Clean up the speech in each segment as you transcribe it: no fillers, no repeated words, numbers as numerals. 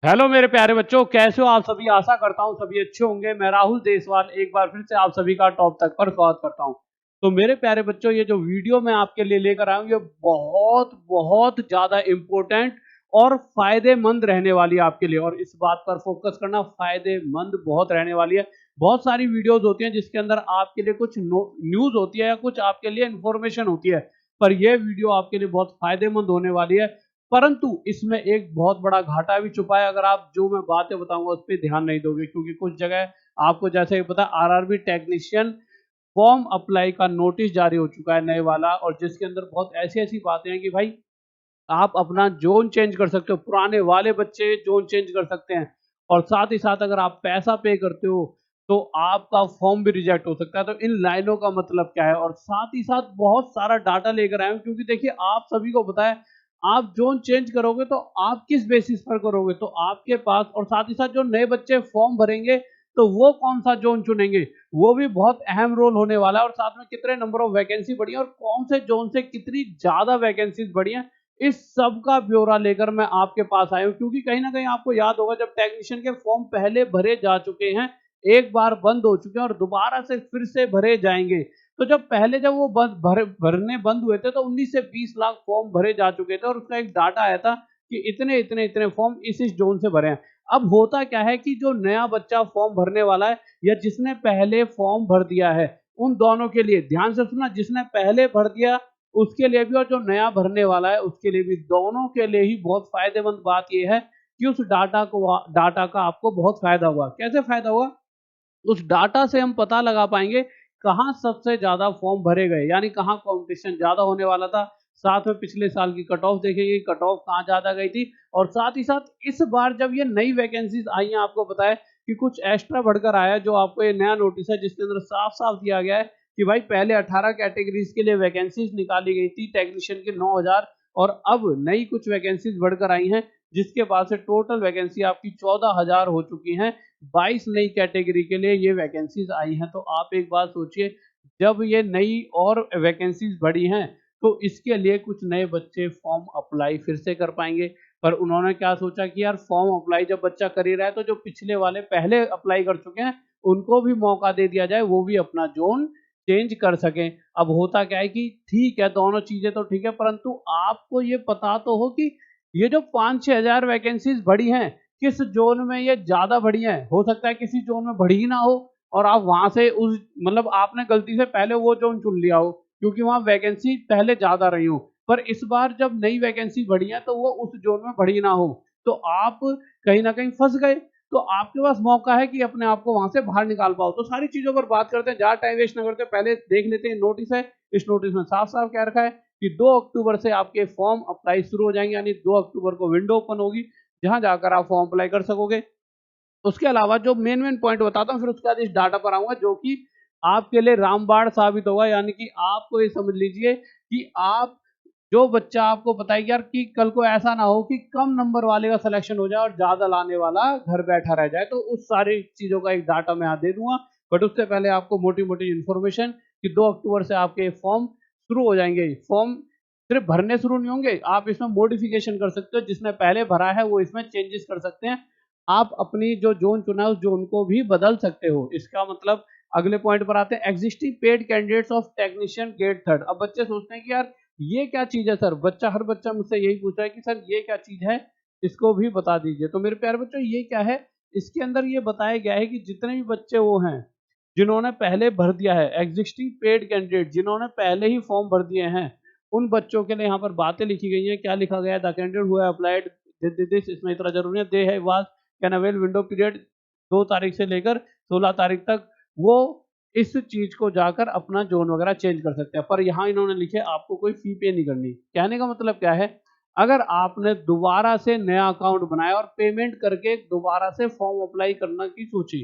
Hello मेरे प्यारे बच्चों, कैसे हो आप सभी। आशा करता हूँ सभी अच्छे होंगे। मैं राहुल देसवाल एक बार फिर से आप सभी का टॉप तक पर स्वागत करता हूँ। तो मेरे प्यारे बच्चों, ये जो वीडियो मैं आपके लिए लेकर आया हूँ ये बहुत बहुत ज्यादा इम्पोर्टेंट और फायदेमंद रहने वाली है आपके लिए। और इस बात पर फोकस करना, फायदेमंद बहुत रहने वाली है। बहुत सारी वीडियोज होती हैं जिसके अंदर आपके लिए कुछ न्यूज होती है या कुछ आपके लिए इंफॉर्मेशन होती है, पर यह वीडियो आपके लिए बहुत फायदेमंद होने वाली है। परंतु इसमें एक बहुत बड़ा घाटा भी छुपा है अगर आप जो मैं बातें बताऊंगा उस पर ध्यान नहीं दोगे, क्योंकि कुछ जगह आपको जैसे पता आरआरबी टेक्नीशियन फॉर्म अप्लाई का नोटिस जारी हो चुका है नए वाला, और जिसके अंदर बहुत ऐसी ऐसी बातें हैं कि भाई आप अपना जोन चेंज कर सकते हो, पुराने वाले बच्चे जोन चेंज कर सकते हैं। और साथ ही साथ अगर आप पैसा पे करते हो तो आपका फॉर्म भी रिजेक्ट हो सकता है। तो इन लाइनों का मतलब क्या है, और साथ ही साथ बहुत सारा डाटा लेकर आए हूं, क्योंकि देखिए आप सभी को पता है आप जोन चेंज करोगे तो आप किस बेसिस पर करोगे, तो आपके पास, और साथ ही साथ जो नए बच्चे फॉर्म भरेंगे तो वो कौन सा जोन चुनेंगे वो भी बहुत अहम रोल होने वाला है। और साथ में कितने नंबर ऑफ वैकेंसी बढ़ी है और कौन से जोन से कितनी ज्यादा वैकेंसीज बढ़ी है, इस सब का ब्यौरा लेकर मैं आपके पास आया हूं। क्योंकि कहीं ना कहीं आपको याद होगा जब टेक्नीशियन के फॉर्म पहले भरे जा चुके हैं, एक बार बंद हो चुके हैं और दोबारा से फिर से भरे जाएंगे। तो जब वो भरने बंद हुए थे तो 19 से 20 लाख फॉर्म भरे जा चुके थे और उसका एक डाटा आया था कि इतने इतने इतने फॉर्म इस जोन से भरे हैं। अब होता क्या है कि जो नया बच्चा फॉर्म भरने वाला है या जिसने पहले फॉर्म भर दिया है, उन दोनों के लिए ध्यान से सुनना, जिसने पहले भर दिया उसके लिए भी और जो नया भरने वाला है उसके लिए भी, दोनों के लिए ही बहुत फायदेमंद बात यह है कि उस डाटा का आपको बहुत फायदा हुआ। कैसे फायदा हुआ, उस डाटा से हम पता लगा पाएंगे कहाँ सबसे ज्यादा फॉर्म भरे गए, यानी कहाँ कंपटीशन ज्यादा होने वाला था। साथ में पिछले साल की कट ऑफ देखेंगे, कट ऑफ कहाँ ज्यादा गई थी। और साथ ही साथ इस बार जब ये नई वैकेंसीज आई हैं, आपको पता है कि कुछ एक्स्ट्रा बढ़कर आया है, जो आपको ये नया नोटिस है जिसके अंदर साफ साफ दिया गया है कि भाई पहले 18 कैटेगरीज के लिए वैकेंसीज निकाली गई थी टेक्नीशियन के 9,000, और अब नई कुछ वैकेंसीज बढ़कर आई हैं जिसके बाद से टोटल वैकेंसी आपकी 14,000 हो चुकी हैं। 22 नई कैटेगरी के लिए ये वैकेंसीज आई हैं। तो आप एक बात सोचिए, जब ये नई और वैकेंसीज बढ़ी हैं तो इसके लिए कुछ नए बच्चे फॉर्म अप्लाई फिर से कर पाएंगे। पर उन्होंने क्या सोचा कि यार फॉर्म अप्लाई जब बच्चा कर ही रहा है तो जो पिछले वाले पहले अप्लाई कर चुके हैं उनको भी मौका दे दिया जाए, वो भी अपना जोन चेंज कर सकें। अब होता क्या है कि ठीक है, दोनों चीजें तो ठीक है, परंतु आपको ये पता तो हो कि ये जो 5-6 हजार वैकेंसीज बढ़ी हैं किस जोन में ये ज्यादा बढ़ी है। हो सकता है किसी जोन में बढ़ी ही ना हो और आप वहां से उस मतलब आपने गलती से पहले वो जोन चुन लिया हो क्योंकि वहां वैकेंसी पहले ज्यादा रही हो, पर इस बार जब नई वैकेंसी बढ़ी है तो वो उस जोन में बढ़ी ना हो, तो आप कहीं ना कहीं फंस गए। तो आपके पास मौका है कि अपने आप को वहां से बाहर निकाल पाओ। तो सारी चीजों पर बात करते हैं, ज्यादा टाइम वेस्ट ना करते, पहले देख लेते हैं नोटिस है। इस नोटिस में साफ साफ क्या रखा है कि 2 अक्टूबर से आपके फॉर्म अप्लाई शुरू हो जाएंगे, यानी 2 अक्टूबर को विंडो ओपन होगी जहां जाकर आप फॉर्म अप्लाई कर सकोगे। उसके अलावा जो मेन मेन पॉइंट बताता हूँ, फिर उसके बाद इस डाटा पर आऊंगा जो कि आपके लिए रामबाण साबित होगा। यानी कि आपको ये समझ लीजिए कि आप जो बच्चा, आपको पता है कि यार कि कल को ऐसा ना हो कि कम नंबर वाले का सिलेक्शन हो जाए और ज्यादा लाने वाला घर बैठा रह जाए, तो उस सारी चीजों का एक डाटा मैं यहाँ दे दूंगा। बट उससे पहले आपको मोटी मोटी इन्फॉर्मेशन कि 2 अक्टूबर से आपके फॉर्म शुरू हो जाएंगे। फॉर्म सिर्फ भरने शुरू नहीं होंगे, आप इसमें मॉडिफिकेशन कर सकते हो, जिसने पहले भरा है वो इसमें चेंजेस कर सकते हैं। आप अपनी जो जोन चुना है उस जोन को भी बदल सकते हो। इसका मतलब अगले पॉइंट पर आते हैं, existing paid candidates of technician get third. अब बच्चे सोचते हैं कि यार ये क्या चीज है सर, हर बच्चा मुझसे यही पूछा है कि सर ये क्या चीज है, इसको भी बता दीजिए। तो मेरे प्यारे बच्चों ये क्या है, इसके अंदर ये बताया गया है कि जितने भी बच्चे वो हैं जिन्होंने पहले भर दिया है, एग्जिस्टिंग पेड कैंडिडेट जिन्होंने पहले ही फॉर्म भर दिए हैं, उन बच्चों के लिए यहाँ पर बातें लिखी गई हैं। क्या लिखा गया है, the candidate who applied this, इसमें इतना जरूरी है, दे है was can avail window period 2 तारीख से लेकर 16 तारीख तक, वो इस चीज को जाकर अपना जोन वगैरह चेंज कर सकते हैं। पर यहाँ इन्होंने लिखे आपको कोई फी पे नहीं करनी। कहने का मतलब क्या है, अगर आपने दोबारा से नया अकाउंट बनाया और पेमेंट करके दोबारा से फॉर्म अप्लाई करना की सोची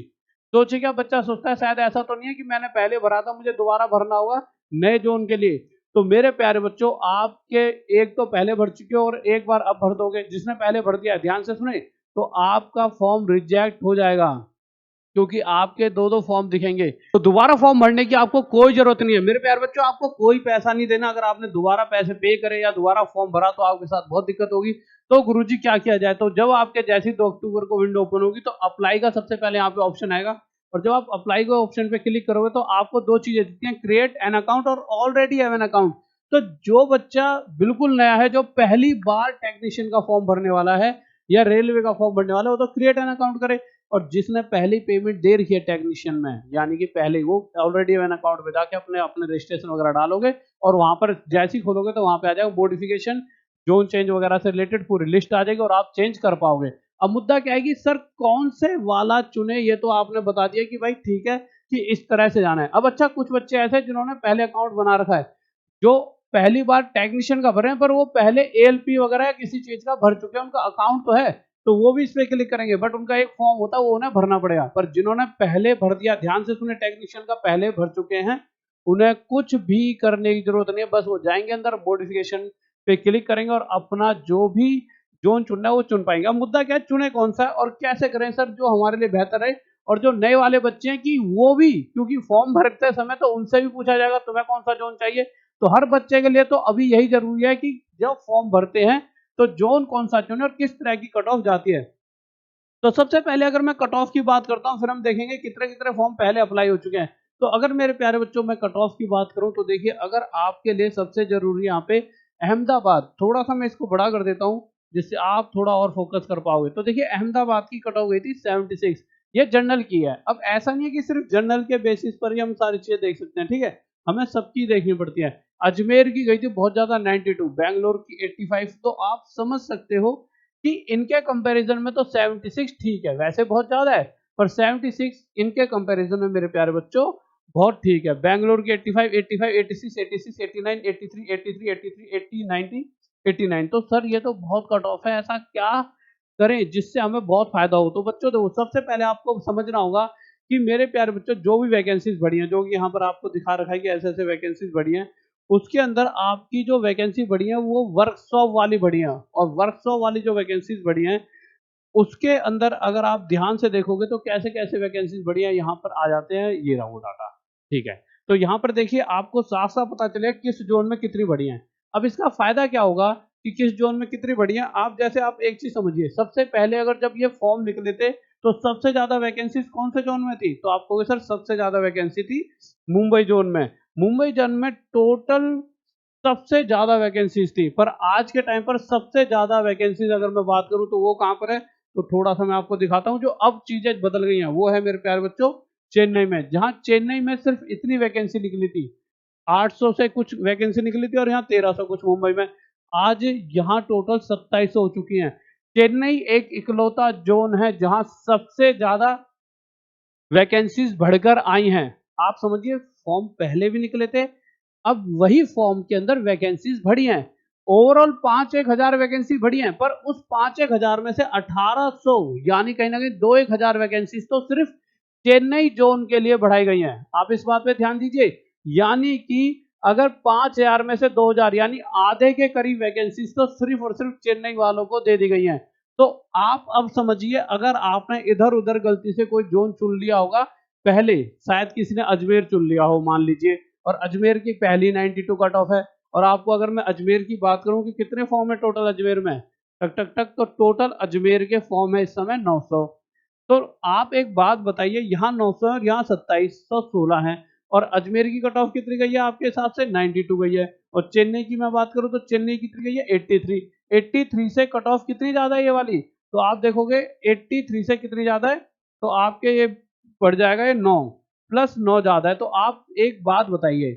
क्या बच्चा सोचता है शायद ऐसा तो नहीं है कि मैंने पहले भरा था मुझे दोबारा भरना होगा नए जोन के लिए। तो मेरे प्यारे बच्चों, आपके एक तो पहले भर चुके हो और एक बार अब भर दोगे, जिसने पहले भर दिया ध्यान से सुने, तो आपका फॉर्म रिजेक्ट हो जाएगा क्योंकि आपके 2-2 फॉर्म दिखेंगे। तो दोबारा फॉर्म भरने की आपको कोई जरूरत नहीं है मेरे प्यारे बच्चों, आपको कोई पैसा नहीं देना। अगर आपने दोबारा पैसे पे करे या दोबारा फॉर्म भरा तो आपके साथ बहुत दिक्कत होगी। तो गुरुजी क्या किया जाए? तो जब आपके जैसी 2 अक्टूबर को विंडो ओपन होगी तो अप्लाई का सबसे पहले यहाँ पे ऑप्शन आएगा, और जब आप अप्लाई के ऑप्शन पे क्लिक करोगे तो आपको 2 चीजें दिखती हैं, क्रिएट एन अकाउंट और ऑलरेडी हैव एन अकाउंट। तो जो बच्चा बिल्कुल नया है, जो पहली बार टेक्नीशियन का फॉर्म भरने वाला है या रेलवे का फॉर्म भरने वाला है, वो तो क्रिएट एन अकाउंट करे। और जिसने पहली पेमेंट दे रखी है टेक्नीशियन में, यानी कि पहले वो ऑलरेडी हैव एन अकाउंट पे जाके अपने अपने रजिस्ट्रेशन वगैरह डालोगे और वहां पर जैसे ही खोलोगे तो वहां पे आ जाएगा मॉडिफिकेशन, जोन चेंज वगैरह से रिलेटेड पूरी लिस्ट आ जाएगी और आप चेंज कर पाओगे। अब मुद्दा क्या है कि सर कौन से वाला चुने, ये तो आपने बता दिया कि भाई ठीक है कि इस तरह से जाना है। अब अच्छा, कुछ बच्चे ऐसे हैं जिन्होंने पहले अकाउंट बना रखा है, जो पहली बार टेक्नीशियन का भर रहे हैं, पर वो पहले एएलपी वगैरह या किसी चीज का भर चुके हैं, उनका अकाउंट तो है, तो वो भी इस पे क्लिक करेंगे, बट उनका एक फॉर्म होता है वो उन्हें भरना पड़ेगा। पर जिन्होंने पहले भर दिया, ध्यान से सुने, टेक्नीशियन का पहले भर चुके हैं, उन्हें कुछ भी करने की जरूरत नहीं है, बस वो जाएंगे अंदर, मॉडिफिकेशन पे क्लिक करेंगे और अपना जो भी जोन चुनना है वो चुन पाएंगे। अब मुद्दा क्या है, चुने कौन सा है और कैसे करें सर जो हमारे लिए बेहतर है। और जो नए वाले बच्चे हैं कि वो भी, क्योंकि फॉर्म भरते समय तो उनसे भी पूछा जाएगा तुम्हें कौन सा जोन चाहिए, तो हर बच्चे के लिए तो अभी यही जरूरी है कि जब फॉर्म भरते हैं तो जोन कौन सा चुने और किस तरह की कट ऑफ जाती है। तो सबसे पहले अगर मैं कट ऑफ की बात करता हूं, फिर हम देखेंगे कितने कितने फॉर्म पहले अप्लाई हो चुके हैं। तो अगर मेरे प्यारे बच्चों मैं कट ऑफ की बात करूं तो देखिए, अगर आपके लिए सबसे जरूरी यहाँ पे अहमदाबाद, थोड़ा सा मैं इसको बड़ा कर देता हूं जिससे आप थोड़ा और फोकस कर पाओगे। तो देखिए अहमदाबाद की कट ऑफ गई थी 76, ये जनरल की है। अब ऐसा नहीं है कि सिर्फ जनरल के बेसिस पर ही हम सारी चीजें देख सकते हैं, ठीक है, हमें सबकी देखनी पड़ती है। अजमेर की गई थी बहुत ज्यादा 92, बैंगलोर की 85, तो आप समझ सकते हो कि इनके कंपैरिजन में तो 76 ठीक है, वैसे बहुत ज्यादा है, पर 76 इनके कंपैरिजन में मेरे प्यारे बच्चों बहुत ठीक है। बैंगलोर की 85, 85, 86, 86, 89, 83, 83, 83, 80, 90, 89, तो सर ये तो बहुत कट ऑफ है, ऐसा क्या करें जिससे हमें बहुत फायदा हो। तो बच्चों देखो, सबसे पहले आपको समझना होगा कि मेरे प्यारे बच्चों जो भी वैकेंसीज बढ़ी हैं, जो कि यहाँ पर आपको दिखा रखा है कि ऐसे ऐसे वैकेंसीज बढ़ी हैं, उसके अंदर आपकी जो वैकेंसी बढ़ी है वो वर्कशॉप वाली बढ़ी है। और वर्कशॉप वाली जो वैकेंसीज बढ़ी हैं उसके अंदर अगर आप ध्यान से देखोगे तो कैसे कैसे वैकेंसीज बढ़ी हैं यहाँ पर आ जाते हैं, ये रहा वो डाटा, ठीक है। तो यहाँ पर देखिए आपको साफ साफ पता चले किस जोन में कितनी बढ़ी हैं। अब इसका फायदा क्या होगा कि किस जोन में कितनी बढ़ी हैं, आप जैसे आप एक चीज समझिए, सबसे पहले अगर जब ये फॉर्म निकले थे तो सबसे ज्यादा वैकेंसीज कौन से जोन में थी, तो आप कहोगे सर सबसे ज्यादा वैकेंसी थी मुंबई जोन में। मुंबई जोन में टोटल सबसे ज्यादा वैकेंसीज थी, पर आज के टाइम पर सबसे ज्यादा वैकेंसीज अगर मैं बात करूं तो वो कहां पर है, तो थोड़ा सा मैं आपको दिखाता हूं। जो अब चीजें बदल गई हैं वो है मेरे प्यारे बच्चों चेन्नई में, जहां चेन्नई में सिर्फ इतनी वैकेंसी निकली थी, 800 से कुछ वैकेंसी निकली थी, और यहाँ 1300 कुछ मुंबई में। आज यहाँ टोटल 2700 हो चुकी हैं। चेन्नई एक इकलौता जोन है जहां सबसे ज्यादा वैकेंसीज बढ़कर आई हैं। आप समझिए, फॉर्म पहले भी निकले थे, अब वही फॉर्म के अंदर वैकेंसीज बढ़ी हैं। ओवरऑल 5-1 हजार वैकेंसी बढ़ी हैं, पर उस 5-1 हजार में से 1800, यानी कहीं ना कहीं 2-1 हजार वैकेंसीज तो सिर्फ चेन्नई जोन के लिए बढ़ाई गई हैं। आप इस बात पे ध्यान दीजिए, यानी कि अगर 5000 में से 2000, यानी आधे के करीब वैकेंसीज तो सिर्फ और सिर्फ चेन्नई वालों को दे दी गई हैं। तो आप अब समझिए, अगर आपने इधर उधर गलती से कोई जोन चुन लिया होगा पहले, शायद किसी ने अजमेर चुन लिया हो मान लीजिए, और अजमेर की पहली 92 कट ऑफ है, और आपको अगर मैं अजमेर की बात करूं कि कितने फॉर्म है टोटल अजमेर में, टक टक टक, तो टोटल अजमेर के फॉर्म है इस समय 900। तो आप एक बात बताइए, यहाँ 900 और यहाँ 2716 है, और अजमेर की कट ऑफ कितनी गई है आपके हिसाब से, 92 गई है। और चेन्नई की मैं बात करूं तो चेन्नई कितनी गई है, 83। 83 से कट ऑफ कितनी ज्यादा है ये वाली, तो आप देखोगे 83 से कितनी ज्यादा है, तो आपके ये बढ़ जाएगा, ये 9 प्लस 9 ज्यादा है। तो आप एक बात बताइए,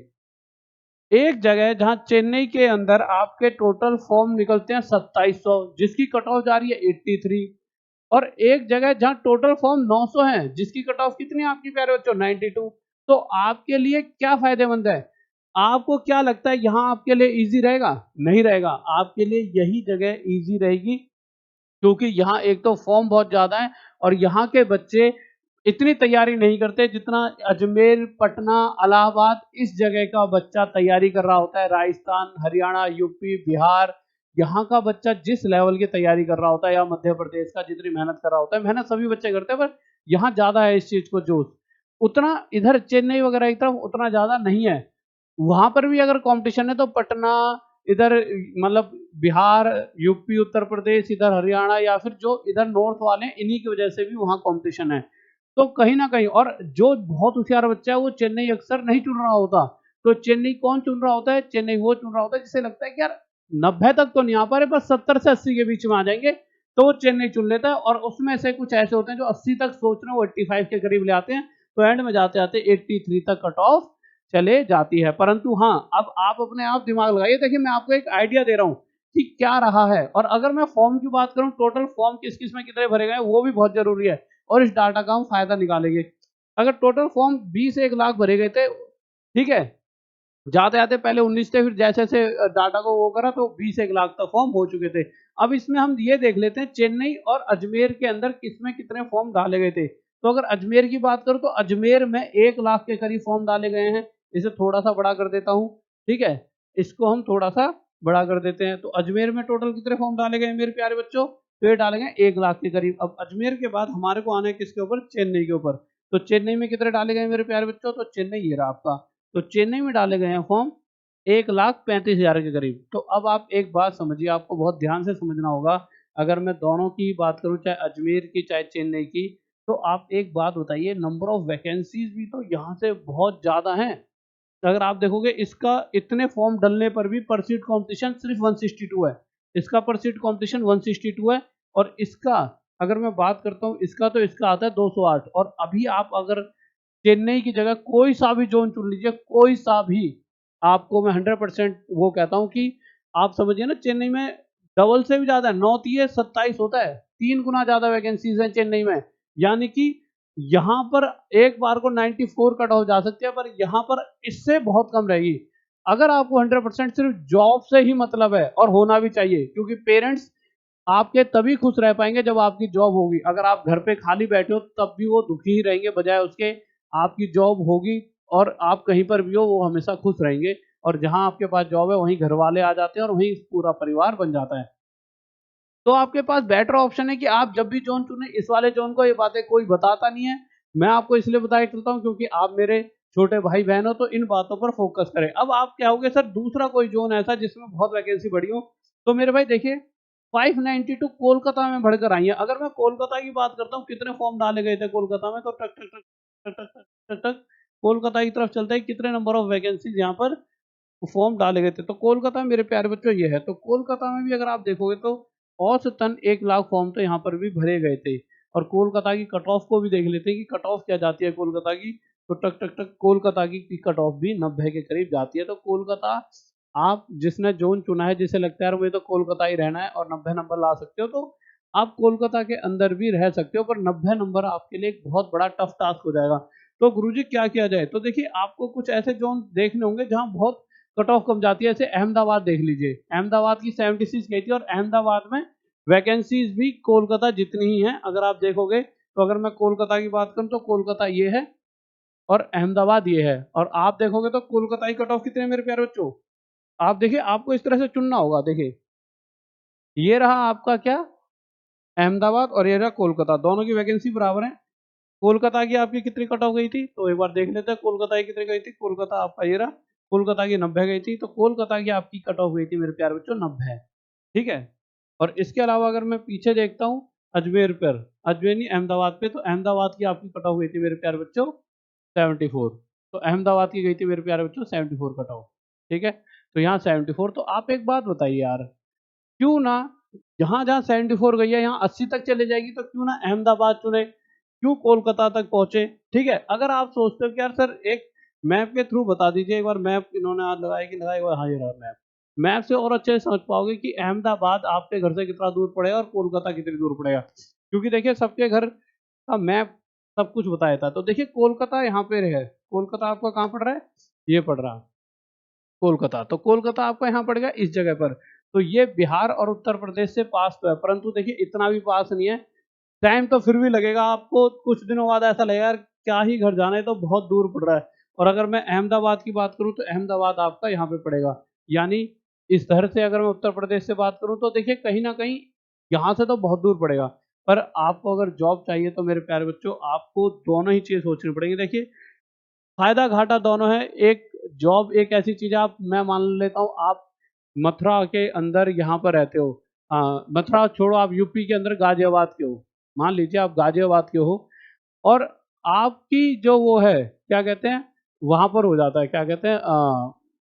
एक जगह जहां चेन्नई के अंदर आपके टोटल फॉर्म निकलते हैं 2700, जिसकी कट ऑफ जा रही है 83, और एक जगह जहां टोटल फॉर्म 900 है जिसकी कट ऑफ कितनी है आपकी प्यारे बच्चों, 92। तो आपके लिए क्या फायदेमंद है, आपको क्या लगता है यहाँ आपके लिए इजी रहेगा, नहीं रहेगा, आपके लिए यही जगह इजी रहेगी, क्योंकि यहाँ एक तो फॉर्म बहुत ज्यादा है, और यहाँ के बच्चे इतनी तैयारी नहीं करते जितना अजमेर, पटना, इलाहाबाद इस जगह का बच्चा तैयारी कर रहा होता है। राजस्थान, हरियाणा, यूपी, बिहार, यहाँ का बच्चा जिस लेवल की तैयारी कर रहा होता है, या मध्य प्रदेश का जितनी मेहनत कर रहा होता है, मेहनत सभी बच्चे करते हैं, पर यहाँ ज्यादा है इस चीज को जोश, उतना इधर चेन्नई वगैरह की तरफ उतना ज्यादा नहीं है। वहां पर भी अगर कंपटीशन है तो पटना इधर मतलब बिहार, यूपी, उत्तर प्रदेश, इधर हरियाणा या फिर जो इधर नॉर्थ वाले हैं, इन्हीं की वजह से भी वहाँ कंपटीशन है। तो कहीं ना कहीं, और जो बहुत होशियार बच्चा है वो चेन्नई अक्सर नहीं चुन रहा होता। तो चेन्नई कौन चुन रहा होता है? चेन्नई वो चुन रहा होता है जिसे लगता है कि यार 90 तक तो नहीं आ पा रहे, बस 70 से 80 के बीच में आ जाएंगे, तो वो चेन्नई चुन लेता है। और उसमें से कुछ ऐसे होते हैं जो 80 तक सोच रहे हैं, वो 85 के करीब ले आते हैं, तो एंड में जाते जाते 83 तक कट ऑफ चले जाती है। परंतु हाँ, अब आप अपने आप दिमाग लगाइए। देखिए, मैं आपको एक आइडिया दे रहा हूँ कि क्या रहा है। और अगर मैं फॉर्म की बात करूँ, टोटल फॉर्म किस किस में कितने भरे गए वो भी बहुत जरूरी है, और इस डाटा का हम फायदा निकालेंगे। अगर टोटल फॉर्म 20 1 लाख भरे गए थे, ठीक है, जाते आते पहले 19 थे, फिर जैसे जैसे डाटा को वो करा तो 20 1 लाख तक फॉर्म हो चुके थे। अब इसमें हम ये देख लेते हैं चेन्नई और अजमेर के अंदर किसमें कितने फॉर्म डाले गए थे। तो अगर अजमेर की बात करूं तो अजमेर में 1 लाख के करीब फॉर्म डाले गए हैं। इसे थोड़ा सा बड़ा कर देता हूं, ठीक है, इसको हम थोड़ा सा बड़ा कर देते हैं। तो अजमेर में टोटल कितने फॉर्म डाले गए मेरे प्यारे बच्चों? तो ये डाले गए 1 लाख के करीब। अब अजमेर के बाद हमारे को आना है किसके ऊपर? चेन्नई के ऊपर। तो चेन्नई में कितने डाले गए मेरे प्यारे बच्चों? तो चेन्नई ये रहा आपका। तो चेन्नई में डाले गए हैं फॉर्म 1,35,000 के करीब। तो अब आप एक बात समझिए, आपको बहुत ध्यान से समझना होगा। अगर मैं दोनों की बात करूं, चाहे अजमेर की चाहे चेन्नई की, तो आप एक बात बताइए, नंबर ऑफ वैकेंसीज भी तो यहाँ से बहुत ज़्यादा हैं। अगर आप देखोगे, इसका इतने फॉर्म डलने पर भी पर सीट कॉम्पिटिशन सिर्फ 162 है। इसका पर सीट कॉम्पिटिशन 162 है। और इसका अगर मैं बात करता हूँ, इसका तो इसका आता है 208। और अभी आप अगर चेन्नई की जगह कोई सा भी जोन चुन लीजिए, कोई सा भी, आपको मैं 100% वो कहता हूँ कि आप समझिए ना, चेन्नई में डबल से भी ज्यादा है, 9 3 27 होता है, 3 गुना ज्यादा वैकेंसीज हैं चेन्नई में। यानी कि यहाँ पर एक बार को 94 कट ऑफ जा सकते हैं, पर यहाँ पर इससे बहुत कम रहेगी। अगर आपको 100% सिर्फ जॉब से ही मतलब है, और होना भी चाहिए, क्योंकि पेरेंट्स आपके तभी खुश रह पाएंगे जब आपकी जॉब होगी। अगर आप घर पे खाली बैठे हो तब भी वो दुखी ही रहेंगे, बजाय उसके आपकी जॉब होगी और आप कहीं पर भी हो, वो हमेशा खुश रहेंगे। और जहां आपके पास जॉब है वहीं घर वाले आ जाते हैं और वहीं पूरा परिवार बन जाता है। तो आपके पास बेटर ऑप्शन है कि आप जब भी जोन चुने, इस वाले जोन को, ये बातें कोई बताता नहीं है, मैं आपको इसलिए बताया चलता हूँ क्योंकि आप मेरे छोटे भाई बहन हो, तो इन बातों पर फोकस करें। अब आप क्या होगे सर, दूसरा कोई जोन ऐसा जिसमें बहुत वैकेंसी बढ़ी हो, तो मेरे भाई देखिए, 592 कोलकाता में बढ़कर आई है। अगर मैं कोलकाता की बात करता हूँ, कितने फॉर्म डाले गए थे कोलकाता में, तो टक टक टक टक टक टक टक टक कोलकाता की तरफ चलते हैं, कितने नंबर ऑफ वैकेंसीज यहाँ पर फॉर्म डाले गए थे। तो कोलकाता में मेरे प्यारे बच्चों ये है। तो कोलकाता में भी अगर आप देखोगे तो औसतन 1 लाख फॉर्म तो यहाँ पर भी भरे गए थे। और कोलकाता की कट ऑफ को भी देख लेते हैं कि कट ऑफ क्या जाती है कोलकाता की। तो टक टक टक कोलकाता की कट ऑफ भी 90 के करीब जाती है। तो कोलकाता, आप जिसने जोन चुना है, जिसे लगता है यार मुझे तो कोलकाता ही रहना है और 90 नंबर ला सकते हो, तो आप कोलकाता के अंदर भी रह सकते हो। पर 90 नंबर आपके लिए एक बहुत बड़ा टफ टास्क हो जाएगा। तो गुरुजी क्या किया जाए? तो देखिए, आपको कुछ ऐसे जोन देखने होंगे जहां बहुत कट ऑफ कम जाती है। ऐसे अहमदाबाद देख लीजिए, अहमदाबाद की 76 गई थी, और अहमदाबाद में वैकेंसीज भी कोलकाता जितनी ही हैं। अगर आप देखोगे, तो अगर मैं कोलकाता की बात करूं तो कोलकाता ये है और अहमदाबाद ये है। और आप देखोगे तो कोलकाता की कट ऑफ कितने हैं मेरे प्यारे बच्चों? आप देखिए, आपको इस तरह से चुनना होगा। देखिए, ये रहा आपका क्या, अहमदाबाद, और ये रहा कोलकाता। दोनों की वैकेंसी बराबर है। कोलकाता की आपकी कितनी कट ऑफ गई थी, तो एक बार देख लेते हैं कोलकाता की कितनी गई थी। कोलकाता आपका ये रहा, कोलकाता की 90 गई थी। तो कोलकाता की आपकी कट ऑफ गई थी मेरे प्यारे बच्चों 90, ठीक है। और इसके अलावा अगर मैं पीछे देखता हूँ, अजमेर पर, अजमेर नहीं, अहमदाबाद पे, तो अहमदाबाद की आपकी कट ऑफ गई थी मेरे प्यारे बच्चों 74। तो अहमदाबाद की गई थी मेरे प्यारे बच्चों 74 कट ऑफ, ठीक है। तो यहाँ 74। तो आप एक बात बताइए यार, क्यों ना जहां जहां 74 गई है यहाँ 80 तक चले जाएगी, तो क्यों ना अहमदाबाद चुने, क्यों कोलकाता तक पहुंचे? ठीक है। अगर आप सोचते हो कि यार सर एक मैप के थ्रू बता दीजिए, एक बार मैप इन्होंने आज लगाया कि लगाया, एक बार हाँ ये रहा मैप, मैप से और अच्छे से समझ पाओगे कि अहमदाबाद आपके घर से कितना दूर पड़ेगा और कोलकाता कितनी दूर पड़ेगा। क्योंकि देखिए, सबके घर का मैप सब कुछ बताया था। तो देखिए, कोलकाता यहाँ पे है, कोलकाता आपका कहाँ पड़ रहा है, ये पड़ रहा कोलकाता। तो कोलकाता आपका यहाँ पड़ेगा इस जगह पर। तो ये बिहार और उत्तर प्रदेश से पास तो है, परंतु देखिए इतना भी पास नहीं है। टाइम तो फिर भी लगेगा आपको, कुछ दिनों बाद ऐसा लगेगा यार क्या ही घर जाना है, तो बहुत दूर पड़ रहा है। और अगर मैं अहमदाबाद की बात करूं, तो अहमदाबाद आपका यहाँ पे पड़ेगा। यानी इस धर से अगर मैं उत्तर प्रदेश से बात करूं, तो देखिए कहीं ना कहीं यहाँ से तो बहुत दूर पड़ेगा। पर आपको अगर जॉब चाहिए, तो मेरे प्यारे बच्चों आपको दोनों ही चीज सोचनी पड़ेगी। देखिए, फायदा घाटा दोनों है। एक जॉब एक ऐसी चीज है, आप, मैं मान लेता हूँ आप मथुरा के अंदर यहाँ पर रहते हो, मथुरा छोड़ो, आप यूपी के अंदर गाजियाबाद के हो, मान लीजिए आप गाजियाबाद के हो, और आपकी जो वो है क्या कहते हैं, वहां पर हो जाता है, क्या कहते हैं,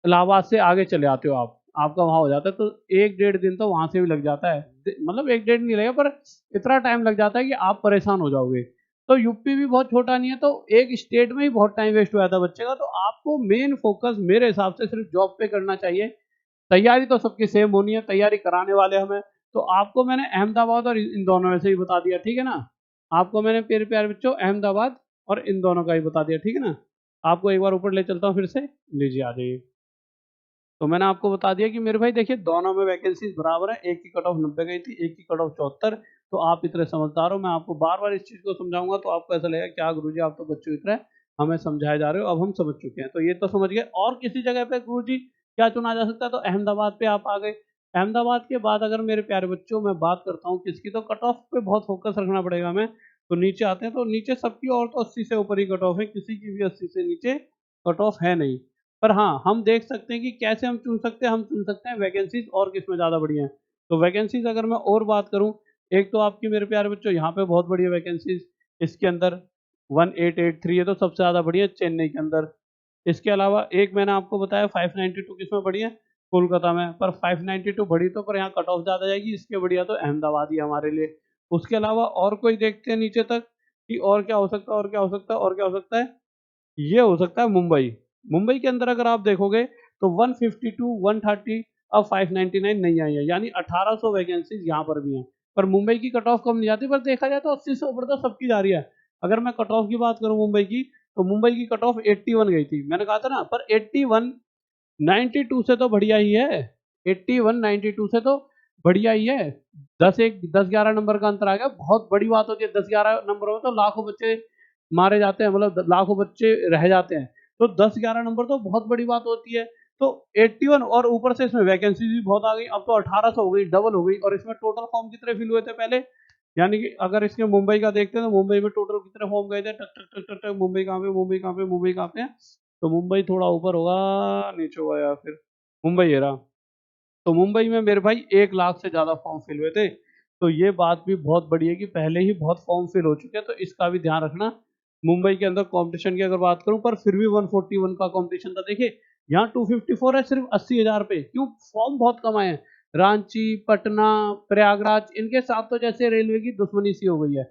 इलाहाबाद से आगे चले आते हो आप, आपका वहां हो जाता है, तो 1-1.5 दिन तो वहां से भी लग जाता है, मतलब 1-1.5 नहीं लगेगा, पर इतना टाइम लग जाता है कि आप परेशान हो जाओगे। तो यूपी भी बहुत छोटा नहीं है, तो एक स्टेट में ही बहुत टाइम वेस्ट हो जाता है बच्चे का। तो आपको मेन फोकस मेरे हिसाब से सिर्फ जॉब पे करना चाहिए। तैयारी तो सबकी सेम होनी है, तैयारी कराने वाले हमें। तो आपको मैंने अहमदाबाद और इन दोनों में से ही बता दिया, ठीक है ना। आपको मैंने प्यारे प्यारे बच्चों अहमदाबाद और इन दोनों का ही बता दिया, ठीक है ना। आपको एक बार ऊपर ले चलता हूँ फिर से, लीजिए आ जाइए। तो मैंने आपको बता दिया कि मेरे भाई देखिए दोनों में वैकेंसीज बराबर है, एक की कट ऑफ 90 गई थी, एक की कट ऑफ 74। तो आप इतने समझदार हो, मैं आपको बार बार इस चीज को समझाऊंगा तो आपको ऐसा लगेगा क्या गुरुजी आप तो बच्चों की तरह हमें समझाए जा रहे हो, अब हम समझ चुके हैं। तो ये तो समझ गए। और किसी जगह पे गुरुजी क्या चुना जा सकता है, तो अहमदाबाद पे आप आ गए। अहमदाबाद के बाद अगर मेरे प्यारे बच्चों मैं बात करता हूँ किसकी, तो कट ऑफ पे बहुत फोकस रखना पड़ेगा हमें। तो नीचे आते हैं, तो नीचे सबकी और तो 80 से ऊपर ही कट ऑफ है, किसी की भी 80 से नीचे कट ऑफ है नहीं। पर हाँ, हम देख सकते हैं कि कैसे हम चुन सकते हैं, हम चुन सकते हैं वैकेंसीज और किसमें ज़्यादा बढ़िया है। तो वैकेंसीज अगर मैं और बात करूँ, एक तो आपकी मेरे प्यारे बच्चों यहाँ पे बहुत बढ़िया वैकेंसीज, इसके अंदर 1883 है, तो सबसे ज़्यादा बढ़िया चेन्नई के अंदर। इसके अलावा एक मैंने आपको बताया 592 किसमें बढ़िया, कोलकाता में। पर 592 बढ़ी तो, पर यहाँ कट ऑफ ज़्यादा जाएगी, इसके बढ़िया तो अहमदाबाद ही है हमारे लिए। उसके अलावा और कोई देखते हैं नीचे तक कि और क्या हो सकता है, और क्या हो सकता है, और क्या हो सकता है। ये हो सकता है मुंबई। मुंबई के अंदर अगर आप देखोगे तो 152, 130, अब 599 नहीं आई है, यानी 1800 वैकेंसीज यहाँ पर भी हैं। पर मुंबई की कट ऑफ कम नहीं जाती, पर देखा जाए तो 80 से ऊपर तो सबकी जा रही है। अगर मैं कट ऑफ की बात करूं मुंबई की, तो मुंबई की कट ऑफ 81 गई थी, मैंने कहा था ना। पर 81 92 से तो बढ़िया ही है, 81 92 से तो बढ़िया ही है। 10-11 नंबर का अंतर आ गया, बहुत बड़ी बात होती है। 10-11 नंबरों में तो लाखों बच्चे मारे जाते हैं, मतलब लाखों बच्चे रह जाते हैं। तो 10-11 नंबर तो बहुत बड़ी बात होती है। तो 81 और ऊपर से इसमें वैकेंसी भी बहुत आ गई, अब तो 1800 हो गई, डबल हो गई। और इसमें टोटल फॉर्म कितने फिल हुए थे पहले, यानी कि अगर इसके मुंबई का देखते हैं तो मुंबई में टोटल कितने फॉर्म गए थे, टक टक टक टक टक, मुंबई कहाँ पे, मुंबई कहाँ पे, मुंबई कहाँ पे है। तो मुंबई थोड़ा ऊपर होगा, नीचे होगा, या फिर मुंबई है रहा। तो मुंबई में मेरे भाई 1 लाख से ज्यादा फॉर्म फिल हुए थे। तो ये बात भी बहुत बड़ी है कि पहले ही बहुत फॉर्म फिल हो चुके हैं, तो इसका भी ध्यान रखना। मुंबई के अंदर कंपटीशन की अगर बात करूं, पर फिर भी 141 का कंपटीशन था। देखिए यहाँ 254 है सिर्फ 80,000 पे, क्यों, फॉर्म बहुत कम आए हैं। रांची, पटना, प्रयागराज, इनके साथ तो जैसे रेलवे की दुश्मनी सी हो गई है।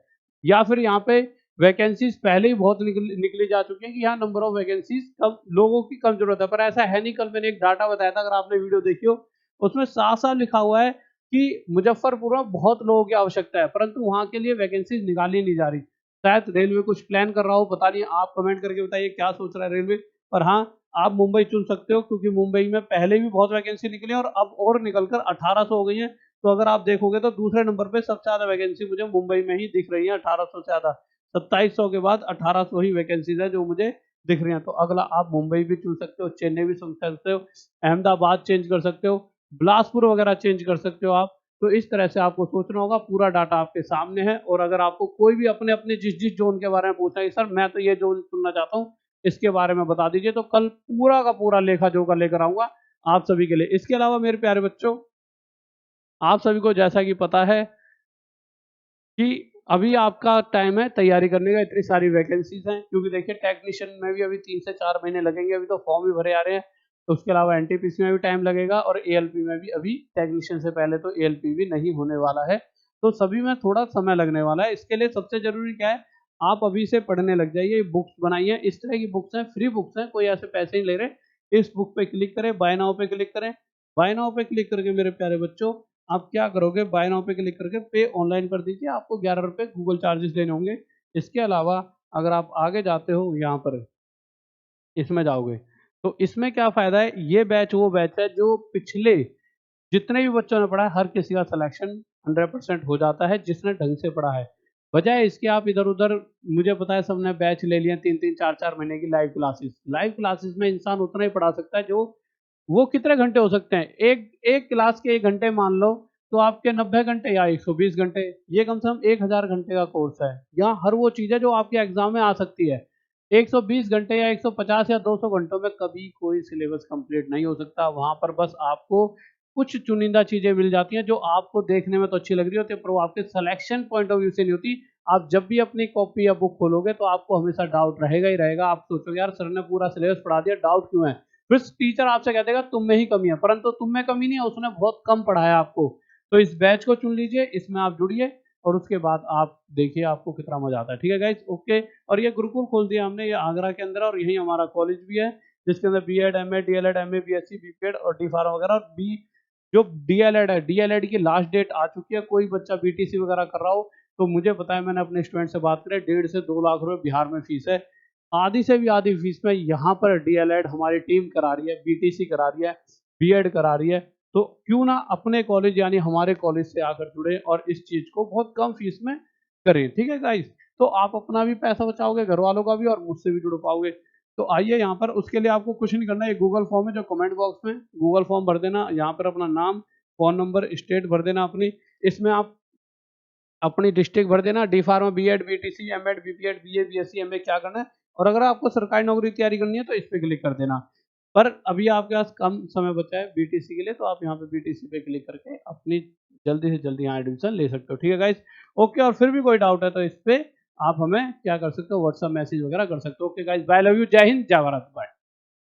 या फिर यहाँ पे वैकेंसीज पहले ही बहुत निकली जा चुकी है कि यहाँ नंबर ऑफ वैकेंसीज कम, लोगों की कम जरूरत है। पर ऐसा है नहीं, कल मैंने एक डाटा बताया था, अगर आपने वीडियो देखी हो, उसमें साफ साफ लिखा हुआ है कि मुजफ्फरपुर में बहुत लोगों की आवश्यकता है, परंतु वहां के लिए वैकेंसीज निकाली नहीं जा रही। शायद रेलवे कुछ प्लान कर रहा हो, पता नहीं, आप कमेंट करके बताइए क्या सोच रहा है रेलवे। पर हाँ, आप मुंबई चुन सकते हो, क्योंकि मुंबई में पहले भी बहुत वैकेंसी निकली और अब और निकलकर 1800 हो गई है। तो अगर आप देखोगे तो दूसरे नंबर पे सबसे ज्यादा वैकेंसी मुझे मुंबई में ही दिख रही है, 1800 से ज्यादा। 2700 के बाद 1800 ही वैकेंसीज है जो मुझे दिख रही हैं। तो अगला आप मुंबई भी चुन सकते हो, चेन्नई भी चुन सकते हो, अहमदाबाद चेंज कर सकते हो, बिलासपुर वगैरह चेंज कर सकते हो आप। तो इस तरह से आपको सोचना होगा, पूरा डाटा आपके सामने है। और अगर आपको कोई भी अपने अपने जिस जिस जोन के बारे में पूछना है, सर मैं तो ये जोन चुनना चाहता हूँ, इसके बारे में बता दीजिए, तो कल पूरा का पूरा लेखा जोखा लेकर आऊंगा आप सभी के लिए। इसके अलावा मेरे प्यारे बच्चों, आप सभी को जैसा कि पता है कि अभी आपका टाइम है तैयारी करने का, इतनी सारी वैकेंसीज हैं। क्योंकि देखिए टेक्नीशियन में भी अभी 3 से 4 महीने लगेंगे, अभी तो फॉर्म भी भरे आ रहे हैं। तो उसके अलावा एनटीपीसी में भी टाइम लगेगा, और एएलपी में भी, अभी टेक्नीशियन से पहले तो एएलपी भी नहीं होने वाला है। तो सभी में थोड़ा समय लगने वाला है। इसके लिए सबसे जरूरी क्या है, आप अभी से पढ़ने लग जाइए, बुक्स बनाइए। इस तरह की बुक्स हैं, फ्री बुक्स हैं, कोई ऐसे पैसे नहीं ले रहे। इस बुक पे क्लिक करें, बाय नाउ पे क्लिक करें। बाय नाउ पे क्लिक करके मेरे प्यारे बच्चों, आप क्या करोगे, बाय नाउ पे क्लिक करके पे ऑनलाइन कर दीजिए, आपको 11 रुपये गूगल चार्जेस देने होंगे। इसके अलावा अगर आप आगे जाते हो, यहाँ पर इसमें जाओगे, तो इसमें क्या फायदा है, ये बैच वो बैच है जो पिछले जितने भी बच्चों ने पढ़ा है, हर किसी का सिलेक्शन 100% हो जाता है जिसने ढंग से पढ़ा है। बजाय इसके आप इधर उधर, मुझे पता है सबने बैच ले लिया 3-3 4-4 महीने की लाइव क्लासेस। लाइव क्लासेस में इंसान उतना ही पढ़ा सकता है जो, वो कितने घंटे हो सकते हैं, एक एक क्लास के 1 घंटे मान लो, तो आपके 90 घंटे या 120 घंटे, ये कम से कम 1000 घंटे का कोर्स है। यहाँ हर वो चीज है जो आपके एग्जाम में आ सकती है। 120 घंटे या 150 या 200 घंटों में कभी कोई सिलेबस कंप्लीट नहीं हो सकता। वहां पर बस आपको कुछ चुनिंदा चीजें मिल जाती हैं जो आपको देखने में तो अच्छी लग रही होती है, पर वो आपके सिलेक्शन पॉइंट ऑफ व्यू से नहीं होती। आप जब भी अपनी कॉपी या बुक खोलोगे तो आपको हमेशा डाउट रहेगा ही रहेगा। आप सोचोगे यार सर ने पूरा सिलेबस पढ़ा दिया, डाउट क्यों है? फिर टीचर आपसे कह देगा तुम में ही कमी है, परंतु तुम में कमी नहीं है, उसने बहुत कम पढ़ाया आपको। तो इस बैच को चुन लीजिए, इसमें आप जुड़िए और उसके बाद आप देखिए आपको कितना मजा आता है। ठीक है गाइस, ओके। और ये गुरुकुल खोल दिया हमने, ये आगरा के अंदर, और यही हमारा कॉलेज भी है जिसके अंदर B Ed, M Ed, D El Ed, MA, B Sc, B P Ed और डी.फार्म वगैरह, और बी जो डीएलएड है, डीएलएड की लास्ट डेट आ चुकी है। कोई बच्चा बीटीसी वगैरह कर रहा हो तो मुझे पता है, मैंने अपने स्टूडेंट से बात करें, 1.5 से 2 लाख रुपए बिहार में फीस है। आधी से भी आधी फीस में यहाँ पर डीएलएड हमारी टीम करा रही है, बीटीसी करा रही है, बीएड करा रही है। तो क्यों ना अपने कॉलेज यानी हमारे कॉलेज से आकर जुड़े और इस चीज को बहुत कम फीस में करें। ठीक है गाइस, तो आप अपना भी पैसा बचाओगे, घर वालों का भी, और मुझसे भी जुड़ पाओगे। तो आइए यहाँ पर, उसके लिए आपको कुछ नहीं करना है, ये गूगल फॉर्म है जो कमेंट बॉक्स में गूगल फॉर्म भर देना, यहाँ पर अपना नाम, फोन नंबर, स्टेट भर देना अपनी, इसमें आप अपनी डिस्ट्रिक्ट भर देना, D pharma, B Ed, BTC, M Ed, B P Ed, BA, B Sc, MA क्या करना है, और अगर आपको सरकारी नौकरी की तैयारी करनी है तो इस पे क्लिक कर देना। पर अभी आपके पास कम समय बचा है बीटीसी के लिए, तो आप यहाँ पे बीटीसी पे क्लिक करके अपनी जल्दी से जल्दी यहाँ एडमिशन ले सकते हो। ठीक है गाइस, ओके। और फिर भी कोई डाउट है तो इस पे आप हमें क्या कर सकते हो, व्हाट्सएप मैसेज वगैरह कर सकते हो। Okay guys, bye, love you, जय हिंद, जय भारत, बाय।